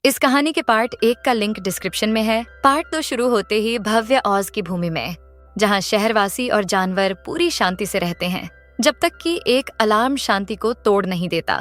इस कहानी के पार्ट 1 का लिंक डिस्क्रिप्शन में है। पार्ट 2 शुरू होते ही भव्य ऑज की भूमि में, जहां शहरवासी और जानवर पूरी शांति से रहते हैं जब तक कि एक अलार्म शांति को तोड़ नहीं देता।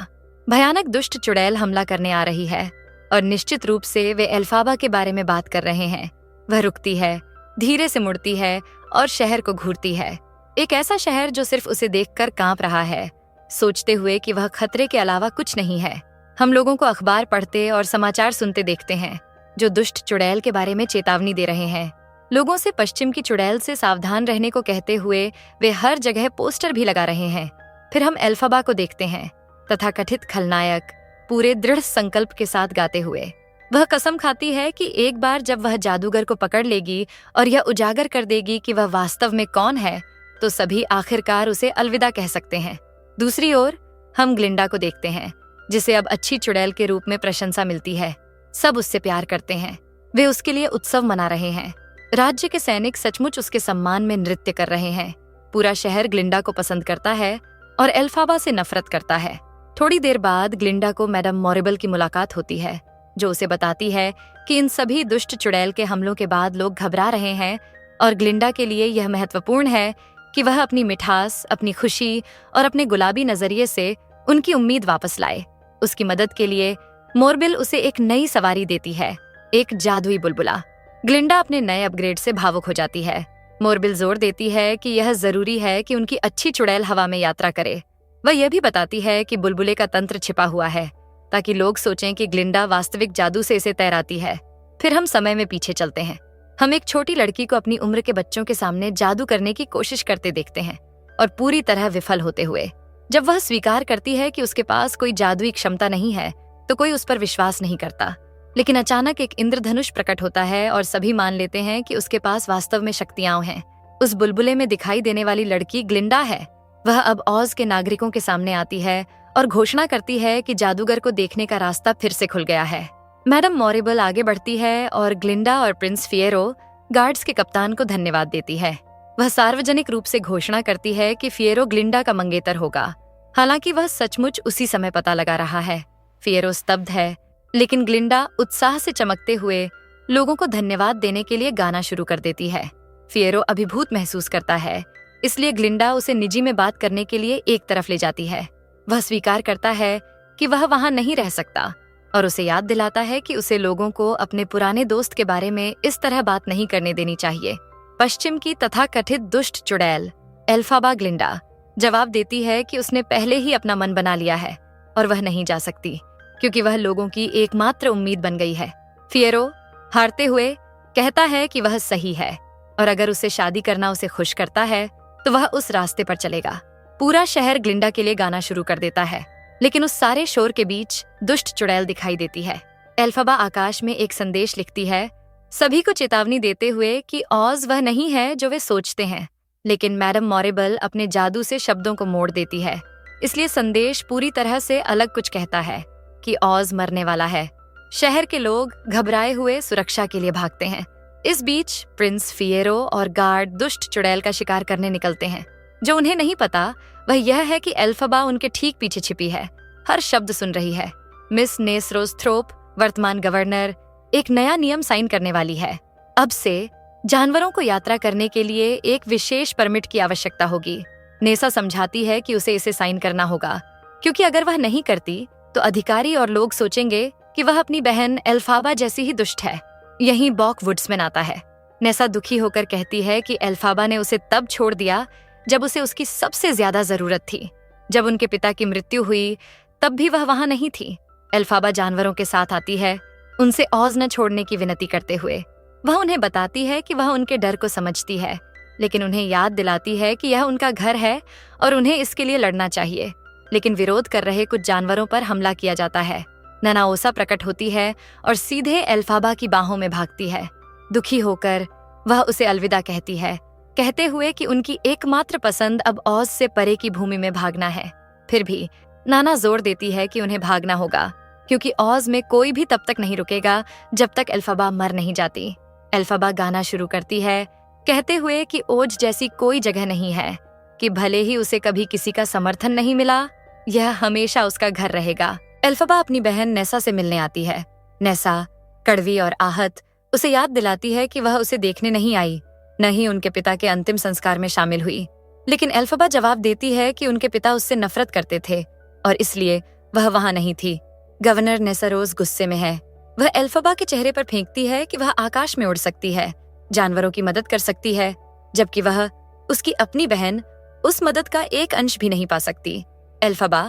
भयानक दुष्ट चुड़ैल हमला करने आ रही है और निश्चित रूप से वे एल्फाबा के बारे में बात कर रहे हैं। वह रुकती है, धीरे से मुड़ती है और शहर को घूरती है। एक ऐसा शहर जो सिर्फ उसे देखकर कांप रहा है, सोचते हुए कि वह खतरे के अलावा कुछ नहीं है। हम लोगों को अखबार पढ़ते और समाचार सुनते देखते हैं जो दुष्ट चुड़ैल के बारे में चेतावनी दे रहे हैं। लोगों से पश्चिम की चुड़ैल से सावधान रहने को कहते हुए वे हर जगह पोस्टर भी लगा रहे हैं। फिर हम एल्फाबा को देखते हैं, तथाकथित खलनायक पूरे दृढ़ संकल्प के साथ गाते हुए। वह कसम खाती है कि एक बार जब वह जादूगर को पकड़ लेगी और यह उजागर कर देगी कि वह वास्तव में कौन है, तो सभी आखिरकार उसे अलविदा कह सकते हैं। दूसरी ओर हम ग्लिंडा को देखते हैं, जिसे अब अच्छी चुड़ैल के रूप में प्रशंसा मिलती है। सब उससे प्यार करते हैं, वे उसके लिए उत्सव मना रहे हैं। राज्य के सैनिक सचमुच उसके सम्मान में नृत्य कर रहे हैं। पूरा शहर ग्लिंडा को पसंद करता है और एल्फाबा से नफरत करता है। थोड़ी देर बाद ग्लिंडा को मैडम मॉरिबल की मुलाकात होती है, जो उसे बताती है कि इन सभी दुष्ट चुड़ैल के हमलों के बाद लोग घबरा रहे हैं और ग्लिंडा के लिए यह महत्वपूर्ण है कि वह अपनी मिठास, अपनी खुशी और अपने गुलाबी नजरिए से उनकी उम्मीद वापस लाए। उसकी मदद के लिए मोरबिल उसे एक नई सवारी देती है, एक जादुई बुलबुला। ग्लिंडा अपने नए अपग्रेड से भावुक हो जाती है। मोरबिल जोर देती है कि यह जरूरी है कि उनकी अच्छी चुड़ैल हवा में यात्रा करे। वह यह भी बताती है कि बुलबुले का तंत्र छिपा हुआ है, ताकि लोग सोचें कि ग्लिंडा वास्तविक जादू से इसे तैराती है। फिर हम समय में पीछे चलते हैं। हम एक छोटी लड़की को अपनी उम्र के बच्चों के सामने जादू करने की कोशिश करते देखते हैं, और पूरी तरह विफल होते हुए। जब वह स्वीकार करती है कि उसके पास कोई जादुई क्षमता नहीं है, तो कोई उस पर विश्वास नहीं करता। लेकिन अचानक एक इंद्रधनुष प्रकट होता है और सभी मान लेते हैं कि उसके पास वास्तव में शक्तियां हैं। उस बुलबुले में दिखाई देने वाली लड़की ग्लिंडा है। वह अब ऑज के नागरिकों के सामने आती है और घोषणा करती है कि जादूगर को देखने का रास्ता फिर से खुल गया है। मैडम मॉरिबल आगे बढ़ती है और ग्लिंडा और प्रिंस फिएरो गार्ड्स के कप्तान को धन्यवाद देती है। वह सार्वजनिक रूप से घोषणा करती है कि फिएरो ग्लिंडा का मंगेतर होगा, हालांकि वह सचमुच उसी समय पता लगा रहा है। फिएरो स्तब्ध है, लेकिन ग्लिंडा उत्साह से चमकते हुए लोगों को धन्यवाद देने के लिए गाना शुरू कर देती है। फिएरो अभिभूत महसूस करता है, इसलिए ग्लिंडा उसे निजी में बात करने के लिए एक तरफ ले जाती है। वह स्वीकार करता है कि वह वहां नहीं रह सकता और उसे याद दिलाता है कि उसे लोगों को अपने पुराने दोस्त के बारे में इस तरह बात नहीं करने देनी चाहिए। पश्चिम की तथाकथित दुष्ट चुड़ैल एल्फाबा ग्लिंडा जवाब देती है कि उसने पहले ही अपना मन बना लिया है और वह नहीं जा सकती, क्योंकि वह लोगों की एकमात्र उम्मीद बन गई है। फिएरो हारते हुए कहता है कि वह सही है और अगर उसे शादी करना उसे खुश करता है तो वह उस रास्ते पर चलेगा। पूरा शहर ग्लिंडा के लिए गाना शुरू कर देता है, लेकिन उस सारे शोर के बीच दुष्ट चुड़ैल दिखाई देती है। एल्फाबा आकाश में एक संदेश लिखती है, सभी को चेतावनी देते हुए कि ऑज वह नहीं है जो वे सोचते हैं। लेकिन मैडम मॉरिबल अपने जादू से शब्दों को मोड़ देती है, इसलिए संदेश पूरी तरह से अलग कुछ कहता है कि ऑज मरने वाला है। शहर के लोग घबराए हुए सुरक्षा के लिए भागते हैं। इस बीच प्रिंस फिएरो और गार्ड दुष्ट चुड़ैल का शिकार करने निकलते हैं। जो उन्हें नहीं पता वह यह है कि एल्फाबा उनके ठीक पीछे छिपी है, हर शब्द सुन रही है। मिस नेसरोस्थ्रोप, वर्तमान गवर्नर, एक नया नियम साइन करने वाली है। अब से जानवरों को यात्रा करने के लिए एक विशेष परमिट की आवश्यकता होगी। नेसा समझाती है कि उसे इसे साइन करना होगा, क्योंकि अगर वह नहीं करती तो अधिकारी और लोग सोचेंगे कि वह अपनी बहन एल्फाबा जैसी ही दुष्ट है। यहीं बॉक वुड्समैन आता है। नेसा दुखी होकर कहती है कि एल्फाबा ने उसे तब छोड़ दिया जब उसे उसकी सबसे ज्यादा जरूरत थी। जब उनके पिता की मृत्यु हुई तब भी वह वहां नहीं थी। एल्फाबा जानवरों के साथ आती है, उनसे ऑज न छोड़ने की विनती करते हुए। वह उन्हें बताती है कि वह उनके डर को समझती है, लेकिन उन्हें याद दिलाती है कि यह उनका घर है और उन्हें इसके लिए लड़ना चाहिए। लेकिन विरोध कर रहे कुछ जानवरों पर हमला किया जाता है। ननाओसा प्रकट होती है और सीधे एल्फाबा की बाहों में भागती है। दुखी होकर वह उसे अलविदा कहती है, कहते हुए कि उनकी एकमात्र पसंद अब ऑज से परे की भूमि में भागना है। फिर भी नाना जोर देती है कि उन्हें भागना होगा, क्योंकि ऑज में कोई भी तब तक नहीं रुकेगा जब तक एल्फाबा मर नहीं जाती। एल्फाबा गाना शुरू करती है, कहते हुए कि ओज जैसी कोई जगह नहीं है, कि भले ही उसे कभी किसी का समर्थन नहीं मिला, यह हमेशा उसका घर रहेगा। एल्फाबा अपनी बहन नेसा से मिलने आती है। नेसा, कड़वी और आहत, उसे याद दिलाती है कि वह उसे देखने नहीं आई, न ही उनके पिता के अंतिम संस्कार में शामिल हुई। लेकिन एल्फबा जवाब देती है कि उनके पिता उससे नफरत करते थे और इसलिए वह वहां नहीं थी। गवर्नर नेसारोज गुस्से में है। वह एल्फबा के चेहरे पर फेंकती है कि वह आकाश में उड़ सकती है, जानवरों की मदद कर सकती है, जबकि वह, उसकी अपनी बहन, उस मदद का एक अंश भी नहीं पा सकती। एल्फबा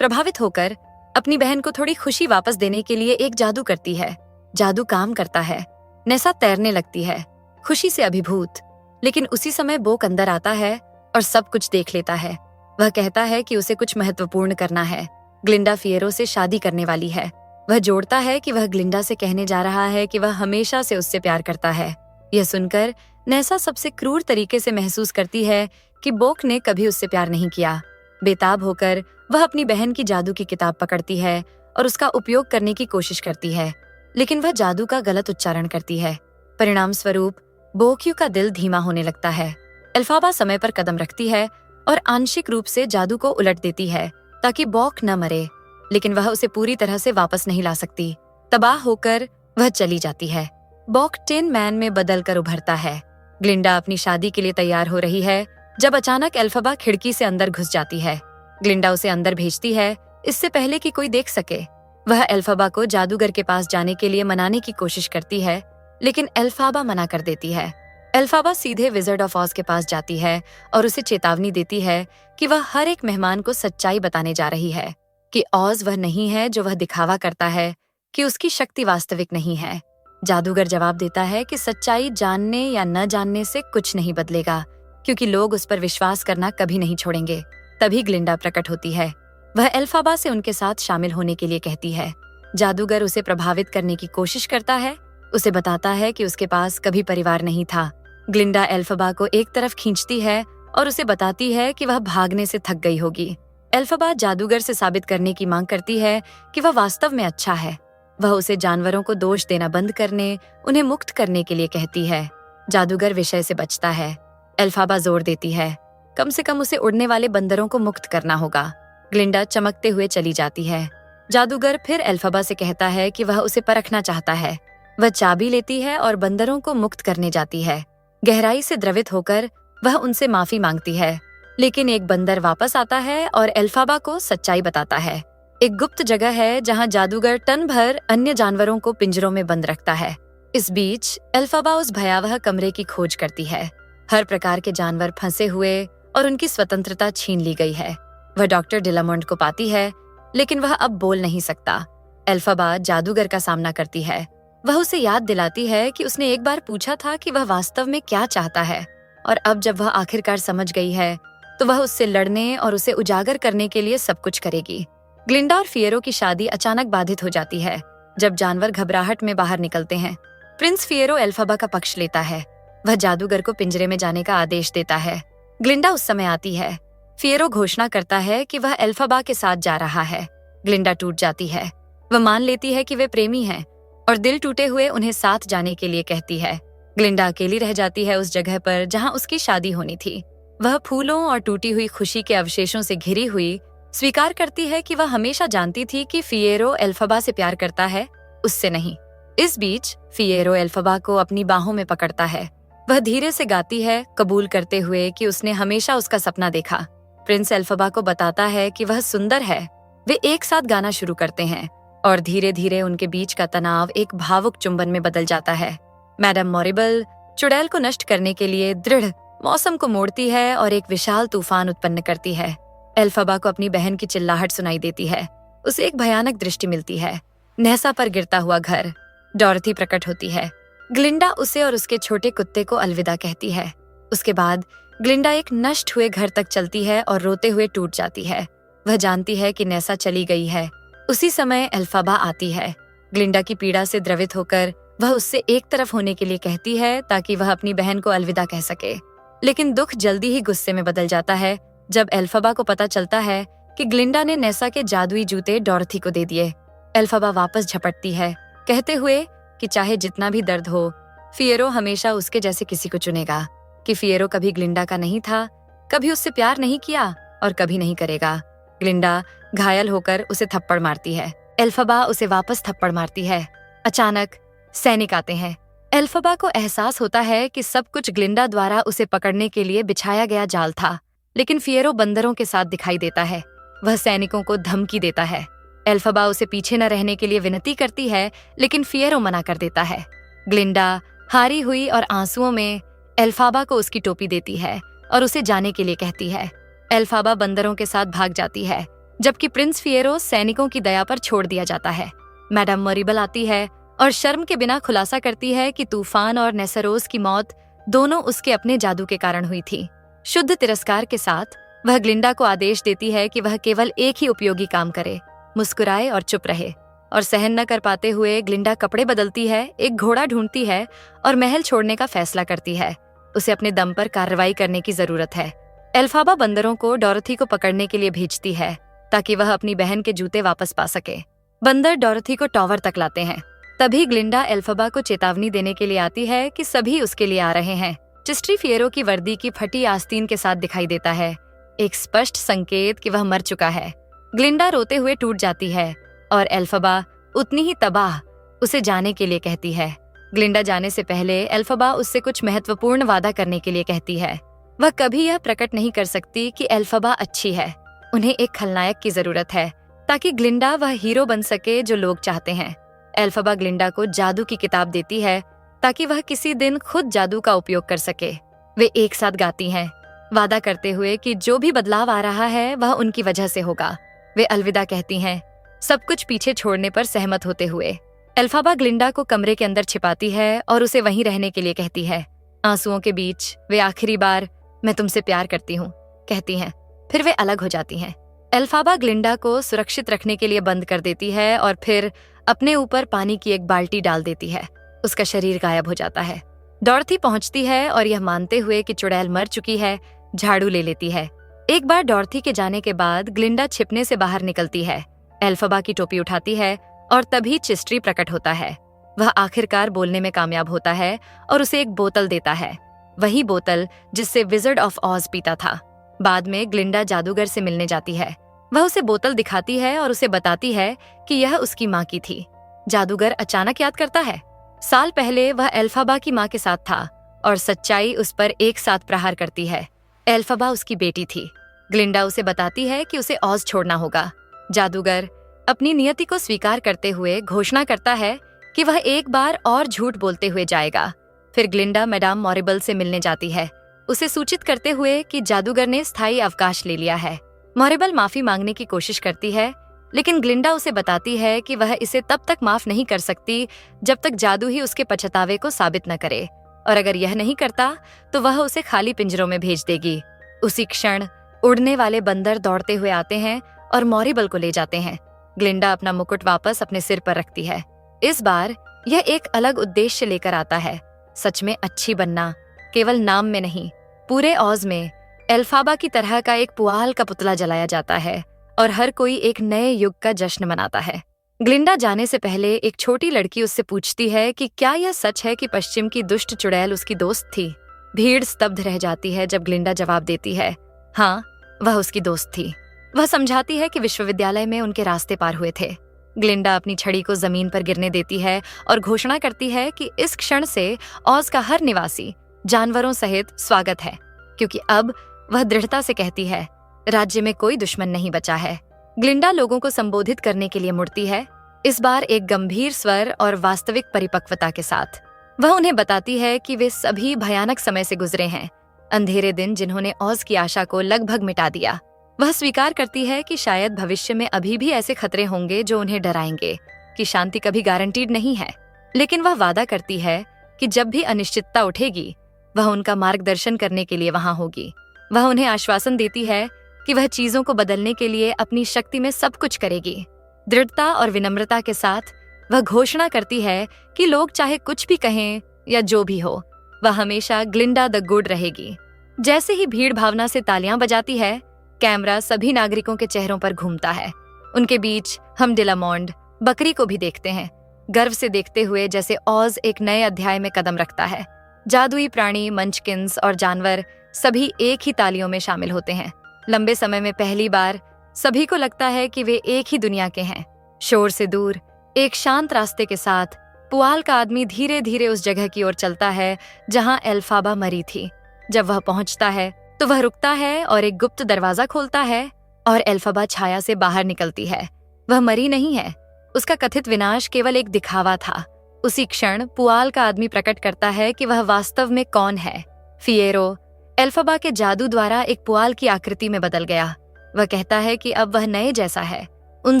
प्रभावित होकर अपनी बहन को थोड़ी खुशी वापस देने के लिए एक जादू करती है। जादू काम करता है। नेसा तैरने लगती है, खुशी से अभिभूत। लेकिन उसी समय बोक अंदर आता है और सब कुछ देख लेता है। वह कहता है कि उसे कुछ महत्वपूर्ण करना है। ग्लिंडा फिएरो से शादी करने वाली है। वह जोड़ता है कि वह ग्लिंडा से कहने जा रहा है कि वह हमेशा से उससे प्यार करता है। यह सुनकर नेसा सबसे क्रूर तरीके से महसूस करती है कि बोक ने कभी उससे प्यार नहीं किया। बेताब होकर वह अपनी बहन की जादू की किताब पकड़ती है और उसका उपयोग करने की कोशिश करती है, लेकिन वह जादू का गलत उच्चारण करती है। परिणाम स्वरूप बोक्यू का दिल धीमा होने लगता है। एल्फाबा समय पर कदम रखती है और आंशिक रूप से जादू को उलट देती है ताकि बॉक न मरे, लेकिन वह उसे पूरी तरह से वापस नहीं ला सकती। तबाह होकर वह चली जाती है। बॉक टिन मैन में बदल कर उभरता है। ग्लिंडा अपनी शादी के लिए तैयार हो रही है जब अचानक एल्फबा खिड़की से अंदर घुस जाती है। ग्लिंडा उसे अंदर भेजती है इससे पहले कि कोई देख सके। वह एल्फबा को जादूगर के पास जाने के लिए मनाने की कोशिश करती है, लेकिन एल्फाबा मना कर देती है। एल्फाबा सीधे विज़र्ड ऑफ ऑज के पास जाती है और उसे चेतावनी देती है कि वह हर एक मेहमान को सच्चाई बताने जा रही है कि ऑज वह नहीं है जो वह दिखावा करता है, कि उसकी शक्ति वास्तविक नहीं है। जादूगर जवाब देता है कि सच्चाई जानने या न जानने से कुछ नहीं बदलेगा, क्योंकि लोग उस पर विश्वास करना कभी नहीं छोड़ेंगे। तभी ग्लिंडा प्रकट होती है। वह एल्फाबा से उनके साथ शामिल होने के लिए कहती है। जादूगर उसे प्रभावित करने की कोशिश करता है, उसे बताता है कि उसके पास कभी परिवार नहीं था। ग्लिंडा एल्फबा को एक तरफ खींचती है और उसे बताती है कि वह भागने से थक गई होगी। एल्फबा जादूगर से साबित करने की मांग करती है कि वह वास्तव में अच्छा है। वह उसे जानवरों को दोष देना बंद करने, उन्हें मुक्त करने के लिए कहती है। जादूगर विषय से बचता है। एल्फाबा जोर देती है, कम से कम उसे उड़ने वाले बंदरों को मुक्त करना होगा। ग्लिंडा चमकते हुए चली जाती है। जादूगर फिर एल्फबा से कहता है कि वह उसे परखना चाहता है। वह चाबी लेती है और बंदरों को मुक्त करने जाती है। गहराई से द्रवित होकर वह उनसे माफी मांगती है, लेकिन एक बंदर वापस आता है और एल्फाबा को सच्चाई बताता है। एक गुप्त जगह है जहां जादूगर टन भर अन्य जानवरों को पिंजरों में बंद रखता है। इस बीच एल्फाबा उस भयावह कमरे की खोज करती है। हर प्रकार के जानवर फंसे हुए और उनकी स्वतंत्रता छीन ली गई है। वह डॉक्टर डिलामोंट को पाती है, लेकिन वह अब बोल नहीं सकता। एल्फाबा जादूगर का सामना करती है। वह उसे याद दिलाती है कि उसने एक बार पूछा था कि वह वास्तव में क्या चाहता है, और अब जब वह आखिरकार समझ गई है तो वह उससे लड़ने और उसे उजागर करने के लिए सब कुछ करेगी। ग्लिंडा और फिएरो की शादी अचानक बाधित हो जाती है जब जानवर घबराहट में बाहर निकलते हैं। प्रिंस फिएरो एल्फाबा का पक्ष लेता है। वह जादूगर को पिंजरे में जाने का आदेश देता है। ग्लिंडा उस समय आती है। फिएरो घोषणा करता है कि वह एल्फाबा के साथ जा रहा है। ग्लिंडा टूट जाती है। वह मान लेती है कि वे प्रेमी हैं और दिल टूटे हुए उन्हें साथ जाने के लिए कहती है। ग्लिंडा अकेली रह जाती है उस जगह पर जहां उसकी शादी होनी थी। वह फूलों और टूटी हुई खुशी के अवशेषों से घिरी हुई स्वीकार करती है कि वह हमेशा जानती थी कि फिएरो एल्फाबा से प्यार करता है, उससे नहीं। इस बीच फिएरो एल्फाबा को अपनी बाहों में पकड़ता है। वह धीरे से गाती है, कबूल करते हुए कि उसने हमेशा उसका सपना देखा। प्रिंस एल्फाबा को बताता है कि वह सुंदर है। वे एक साथ गाना शुरू करते हैं और धीरे धीरे उनके बीच का तनाव एक भावुक चुंबन में बदल जाता है। मैडम मॉरिबल चुड़ैल को नष्ट करने के लिए दृढ़ मौसम को मोड़ती है और एक विशाल तूफान उत्पन्न करती है। एल्फाबा को अपनी बहन की चिल्लाहट सुनाई देती है। उसे एक भयानक दृष्टि मिलती है। नेसा पर गिरता हुआ घर। डॉरथी प्रकट होती है। ग्लिंडा उसे और उसके छोटे कुत्ते को अलविदा कहती है। उसके बाद ग्लिंडा एक नष्ट हुए घर तक चलती है और रोते हुए टूट जाती है। वह जानती है कि नेसा चली गई है। उसी समय एल्फाबा आती है। ग्लिंडा की पीड़ा से द्रवित होकर वह उससे एक तरफ होने के लिए कहती है ताकि वह अपनी बहन को अलविदा कह सके। लेकिन दुख जल्दी ही गुस्से में बदल जाता है जब एल्फाबा को पता चलता है कि ग्लिंडा ने नेसा के जादुई जूते डॉरथी को दे दिए। एल्फाबा वापस झपटती है, कहते हुए कि चाहे जितना भी दर्द हो, फिएरो हमेशा उसके जैसे किसी को चुनेगा, कि फिएरो कभी ग्लिंडा का नहीं था, कभी उससे प्यार नहीं किया और कभी नहीं करेगा। ग्लिंडा घायल होकर उसे थप्पड़ मारती है। एल्फाबा उसे वापस थप्पड़ मारती है। अचानक सैनिक आते हैं। एल्फबा को एहसास होता है कि सब कुछ ग्लिंडा द्वारा उसे पकड़ने के लिए बिछाया गया जाल था, लेकिन फिएरो बंदरों के साथ दिखाई देता है। वह सैनिकों को धमकी देता है। एल्फबा उसे पीछे न रहने के लिए विनती करती है, लेकिन फिएरो मना कर देता है। ग्लिंडा हारी हुई और आंसुओं में एल्फाबा को उसकी टोपी देती है और उसे जाने के लिए कहती है। एल्फाबा बंदरों के साथ भाग जाती है, जबकि प्रिंस फिएरो सैनिकों की दया पर छोड़ दिया जाता है। मैडम मॉरिबल आती है और शर्म के बिना खुलासा करती है कि तूफान और नेसरोस की मौत दोनों उसके अपने जादू के कारण हुई थी। शुद्ध तिरस्कार के साथ वह ग्लिंडा को आदेश देती है कि वह केवल एक ही उपयोगी काम करे, मुस्कुराए और चुप रहे। और सहन न कर पाते हुए ग्लिंडा कपड़े बदलती है, एक घोड़ा ढूंढती है और महल छोड़ने का फैसला करती है। उसे अपने दम पर कार्रवाई करने की जरूरत है। एल्फाबा बंदरों को डोरथी को पकड़ने के लिए भेजती है, ताकि वह अपनी बहन के जूते वापस पा सके। बंदर डोरथी को टॉवर तक लाते हैं। तभी ग्लिंडा एल्फबा को चेतावनी देने के लिए आती है कि सभी उसके लिए आ रहे हैं। चिस्ट्री फिएरो की वर्दी की फटी आस्तीन के साथ दिखाई देता है, एक स्पष्ट संकेत कि वह मर चुका है। ग्लिंडा रोते हुए टूट जाती है और एल्फबा उतनी ही तबाह उसे जाने के लिए कहती है। ग्लिंडा जाने से पहले एल्फबा उससे कुछ महत्वपूर्ण वादा करने के लिए कहती है। वह कभी यह प्रकट नहीं कर सकती कि एल्फबा अच्छी है। उन्हें एक खलनायक की जरूरत है, ताकि ग्लिंडा वह हीरो बन सके जो लोग चाहते हैं। एल्फबा ग्लिंडा को जादू की किताब देती है, ताकि वह किसी दिन खुद जादू का उपयोग कर सके। वे एक साथ गाती हैं, वादा करते हुए कि जो भी बदलाव आ रहा है वह उनकी वजह से होगा। वे अलविदा कहती हैं, सब कुछ पीछे छोड़ने पर सहमत होते हुए। एल्फबा ग्लिंडा को कमरे के अंदर छिपाती है और उसे वहीं रहने के लिए कहती है। आंसुओं के बीच वे आखिरी बार मैं तुमसे प्यार करती हूँ कहती हैं, फिर वे अलग हो जाती हैं। एल्फबा ग्लिंडा को सुरक्षित रखने के लिए बंद कर देती है और फिर अपने ऊपर पानी की एक बाल्टी डाल देती है। उसका शरीर गायब हो जाता है। डॉरथी पहुंचती है और यह मानते हुए कि चुड़ैल मर चुकी है, झाड़ू ले लेती है। एक बार डॉरथी के जाने के बाद ग्लिंडा छिपने से बाहर निकलती है, एल्फबा की टोपी उठाती है और तभी चिस्ट्री प्रकट होता है। वह आखिरकार बोलने में कामयाब होता है और उसे एक बोतल देता है, वही बोतल जिससे विज़र्ड ऑफ ऑज पीता था। बाद में ग्लिंडा जादूगर से मिलने जाती है। वह उसे बोतल दिखाती है और उसे बताती है कि यह उसकी माँ की थी। जादूगर अचानक याद करता है, साल पहले वह एल्फबा की माँ के साथ था और सच्चाई उस पर एक साथ प्रहार करती है। एल्फबा उसकी बेटी थी। ग्लिंडा उसे बताती है कि उसे ऑज छोड़ना होगा। जादूगर अपनी नियति को स्वीकार करते हुए घोषणा करता है कि वह एक बार और झूठ बोलते हुए जाएगा। फिर ग्लिंडा मैडम मॉरिबल से मिलने जाती है, उसे सूचित करते हुए कि जादूगर ने स्थायी अवकाश ले लिया है। मॉरिबल माफी मांगने की कोशिश करती है, लेकिन ग्लिंडा उसे बताती है कि वह इसे तब तक माफ नहीं कर सकती जब तक जादू ही उसके पछतावे को साबित न करे, और अगर यह नहीं करता तो वह उसे खाली पिंजरों में भेज देगी। उसी क्षण उड़ने वाले बंदर दौड़ते हुए आते हैं और मॉरिबल को ले जाते हैं। ग्लिंडा अपना मुकुट वापस अपने सिर पर रखती है। इस बार यह एक अलग उद्देश्य लेकर आता है, सच में अच्छी बनना, केवल नाम में नहीं। पूरे ऑज में एल्फाबा की तरह का एक पुआल का पुतला जलाया जाता है और हर कोई एक नए युग का जश्न मनाता है। ग्लिंडा जाने से पहले एक छोटी लड़की उससे पूछती है कि क्या यह सच है कि पश्चिम की दुष्ट चुड़ैल उसकी दोस्त थी। भीड़ स्तब्ध रह जाती है जब ग्लिंडा जवाब देती है, हाँ, वह उसकी दोस्त थी। वह समझाती है कि विश्वविद्यालय में उनके रास्ते पार हुए थे। ग्लिंडा अपनी छड़ी को जमीन पर गिरने देती है और घोषणा करती है कि इस क्षण से ऑज का हर निवासी जानवरों सहित स्वागत है, क्योंकि अब वह दृढ़ता से कहती है, राज्य में कोई दुश्मन नहीं बचा है। ग्लिंडा लोगों को संबोधित करने के लिए मुड़ती है, इस बार एक गंभीर स्वर और वास्तविक परिपक्वता के साथ। वह उन्हें बताती है कि वे सभी भयानक समय से गुजरे हैं, अंधेरे दिन जिन्होंने ऑज की आशा को लगभग मिटा दिया। वह स्वीकार करती है कि शायद भविष्य में अभी भी ऐसे खतरे होंगे जो उन्हें डराएंगे, कि शांति कभी गारंटीड नहीं है। लेकिन वह वादा करती है कि जब भी अनिश्चितता उठेगी वह उनका मार्गदर्शन करने के लिए वहां होगी। वह उन्हें आश्वासन देती है कि वह चीजों को बदलने के लिए अपनी शक्ति में सब कुछ करेगी। दृढ़ता और विनम्रता के साथ वह घोषणा करती है कि लोग चाहे कुछ भी कहें या जो भी हो, वह हमेशा ग्लिंडा द गुड रहेगी। जैसे ही भीड़ भावना से तालियां बजाती है, कैमरा सभी नागरिकों के चेहरों पर घूमता है। उनके बीच हम डेलामोंड बकरी को भी देखते हैं, गर्व से देखते हुए जैसे ऑज एक नए अध्याय में कदम रखता है। जादुई प्राणी, मंचकिंस और जानवर सभी एक ही तालियों में शामिल होते हैं। लंबे समय में पहली बार सभी को लगता है कि वे एक ही दुनिया के हैं। शोर से दूर एक शांत रास्ते के साथ पुआल का आदमी धीरे धीरे उस जगह की ओर चलता है जहां एल्फाबा मरी थी। जब वह पहुंचता है तो वह रुकता है और एक गुप्त दरवाजा खोलता है और एल्फाबा छाया से बाहर निकलती है। वह मरी नहीं है, उसका कथित विनाश केवल एक दिखावा था। उसी क्षण पुआल का आदमी प्रकट करता है कि वह वास्तव में कौन है। फिएरो एल्फाबा के जादू द्वारा एक पुआल की आकृति में बदल गया। वह कहता है कि अब वह नए जैसा है, उन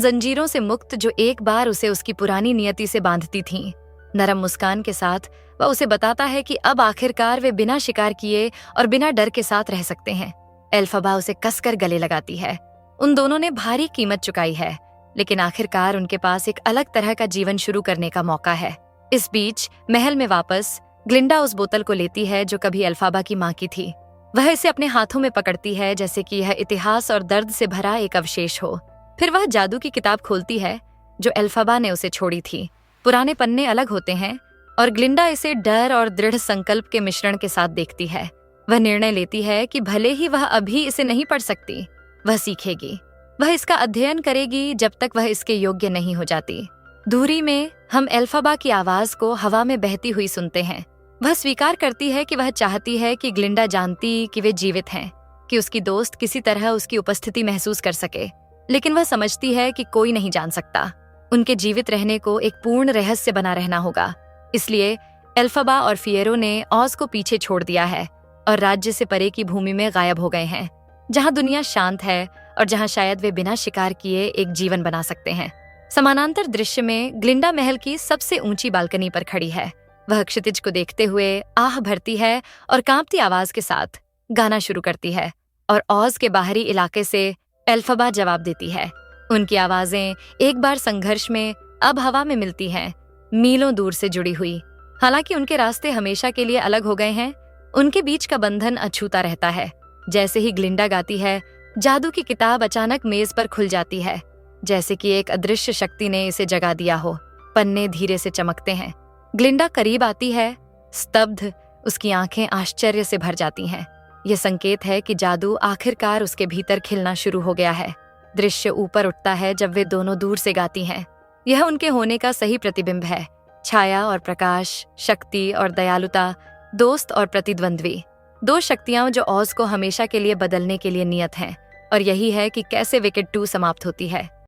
जंजीरों से मुक्त जो एक बार उसे उसकी पुरानी नियति से बांधती थीं। नरम मुस्कान के साथ वह उसे बताता है कि अब आखिरकार वे बिना शिकार किए और बिना डर के साथ रह सकते हैं। एल्फाबा उसे कसकर गले लगाती है। उन दोनों ने भारी कीमत चुकाई है, लेकिन आखिरकार उनके पास एक अलग तरह का जीवन शुरू करने का मौका है। इस बीच महल में वापस ग्लिंडा उस बोतल को लेती है जो कभी एल्फाबा की माँ की थी। वह इसे अपने हाथों में पकड़ती है जैसे कि यह इतिहास और दर्द से भरा एक अवशेष हो। फिर वह जादू की किताब खोलती है जो एल्फाबा ने उसे छोड़ी थी। पुराने पन्ने अलग होते हैं और ग्लिंडा इसे डर और दृढ़ संकल्प के मिश्रण के साथ देखती है। वह निर्णय लेती है कि भले ही वह अभी इसे नहीं पढ़ सकती, वह सीखेगी। वह इसका अध्ययन करेगी जब तक वह इसके योग्य नहीं हो जाती। दूरी में हम एल्फाबा की आवाज को हवा में बहती हुई सुनते हैं। वह स्वीकार करती है कि वह चाहती है कि ग्लिंडा जानती कि वे जीवित हैं, कि उसकी दोस्त किसी तरह उसकी उपस्थिति महसूस कर सके, लेकिन वह समझती है कि कोई नहीं जान सकता। उनके जीवित रहने को एक पूर्ण रहस्य बना रहना होगा। इसलिए एल्फाबा और फिएरो ने ऑज को पीछे छोड़ दिया है और राज्य से परे की भूमि में गायब हो गए हैं, जहां दुनिया शांत है और जहां शायद वे बिना शिकार किए एक जीवन बना सकते हैं। समानांतर दृश्य में ग्लिंडा महल की सबसे ऊंची बालकनी पर खड़ी है। वह क्षितिज को देखते हुए आह भरती है और कांपती आवाज के साथ गाना शुरू करती है, और ऑज के बाहरी इलाके से एल्फाबा जवाब देती है। उनकी आवाजें एक बार संघर्ष में अब हवा में मिलती हैं, मीलों दूर से जुड़ी हुई। हालांकि उनके रास्ते हमेशा के लिए अलग हो गए हैं, उनके बीच का बंधन अछूता रहता है। जैसे ही ग्लिंडा गाती है, जादू की किताब अचानक मेज पर खुल जाती है, जैसे कि एक अदृश्य शक्ति ने इसे जगा दिया हो। पन्ने धीरे से चमकते हैं। ग्लिंडा करीब आती है, स्तब्ध, उसकी आंखें आश्चर्य से भर जाती हैं। यह संकेत है कि जादू आखिरकार उसके भीतर खिलना शुरू हो गया है। दृश्य ऊपर उठता है जब वे दोनों दूर से गाती हैं। यह उनके होने का सही प्रतिबिंब है। छाया और प्रकाश, शक्ति और दयालुता, दोस्त और प्रतिद्वंद्वी, दो शक्तियां जो ऑज को हमेशा के लिए बदलने के लिए नियत हैं। और यही है कि कैसे विकेट 2 समाप्त होती है।